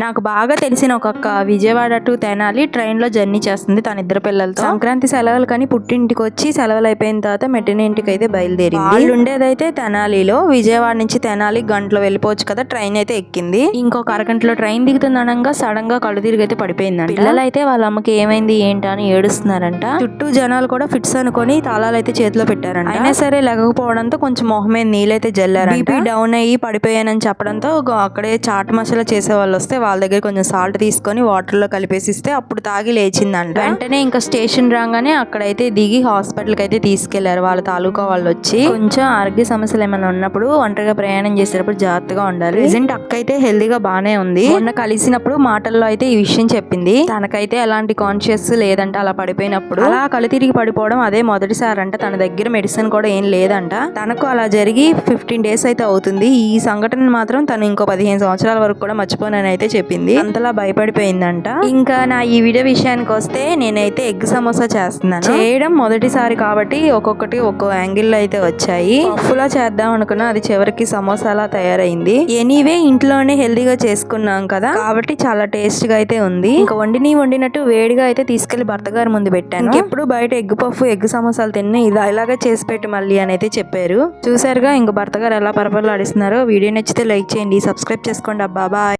నాకు బాగా తెలిసిన ఒక అక్క విజయవాడ టు తెనాలి ట్రైన్లో జర్నీ చేస్తుంది తన ఇద్దరు పిల్లలతో. సంక్రాంతి సెలవులు కానీ పుట్టింటికి వచ్చి సెలవులు అయిపోయిన తర్వాత మెట్టినింటికి అయితే బయలుదేరింది. వాళ్ళు ఉండేదైతే తెనాలిలో. విజయవాడ నుంచి తెనాలి గంటలో వెళ్ళిపోవచ్చు కదా, ట్రైన్ అయితే ఎక్కింది. ఇంకొక అరగంటలో ట్రైన్ దిగుతుందనగా సడన్ గా కళ్ళు తిరిగి అయితే పడిపోయిందంట. పిల్లలు అయితే వాళ్ళ అమ్మకి ఏమైంది ఏంటా అని ఏడుస్తున్నారంట. చుట్టూ జనాలు కూడా ఫిట్స్ అనుకొని తాళాలు అయితే చేతిలో పెట్టారంట. అయినా సరే లెగకపోవడంతో కొంచెం మొహమే నీళ్ళైతే జల్లారంట. బీపీ డౌన్ అయ్యి పడిపోయానని చెప్పడంతో అక్కడే చాట్ మసాలా చేసే వాళ్ళు వస్తే వాళ్ళ దగ్గర కొంచెం సాల్ట్ తీసుకొని వాటర్ లో కలిపేసిస్తే అప్పుడు తాగి లేచిందంట. వెంటనే ఇంకా స్టేషన్ రాగానే అక్కడైతే దిగి హాస్పిటల్ కి అయితే తీసుకెళ్లారు వాళ్ళ తాలూకా వాళ్ళు వచ్చి. కొంచెం ఆరోగ్య సమస్యలు ఏమైనా ఉన్నప్పుడు ఒంటరిగా ప్రయాణం చేసేటప్పుడు జాగ్రత్తగా ఉండాలి. ప్రెజెంట్ అక్క అయితే హెల్దీగా బానే ఉంది. మొన్న కలిసినప్పుడు మాటల్లో అయితే ఈ విషయం చెప్పింది. తనకైతే ఎలాంటి కాన్షియస్ లేదంట అలా పడిపోయినప్పుడు. అలా కళ్ళు తిరిగి పడిపోవడం అదే మొదటిసారంట. తన దగ్గర మెడిసిన్ కూడా ఏం లేదంట. తనకు అలా జరిగి 15 days అయితే అవుతుంది. ఈ సంఘటన మాత్రం తను ఇంకో 15 సంవత్సరాల వరకు కూడా మర్చిపోనని అయితే చెప్పింది. అంతలా భయపడిపోయిందంట. ఇంకా నా ఈ వీడియో విషయానికి వస్తే నేనైతే ఎగ్ సమోసా చేస్తున్నాను. చేయడం మొదటిసారి కాబట్టి ఒక్కొక్కటి ఒక్కో యాంగిల్ లో అయితే వచ్చాయి. పఫ్ఫులా చేద్దాం అనుకున్నా, అది చివరికి సమోసాలా తయారైంది. ఎనీవే ఇంట్లోనే హెల్దీగా చేసుకున్నాం కదా కాబట్టి చాలా టేస్ట్ గా అయితే ఉంది. ఇంకా వండినట్టు వేడిగా అయితే తీసుకెళ్లి భర్త గారి ముందు పెట్టాను. ఎప్పుడు బయట ఎగ్ పఫ్ ఎగ్ సమోసాలు తిన్నా ఇలాగే చేసి పెట్టు మళ్ళీ అని అయితే చెప్పారు. చూసారుగా ఇంక భర్త గారు ఎలా పరపరలాడిస్తున్నారో. వీడియో నచ్చితే లైక్ చేయండి, సబ్స్క్రైబ్ చేసుకోండి. అబ్బా బాయ్.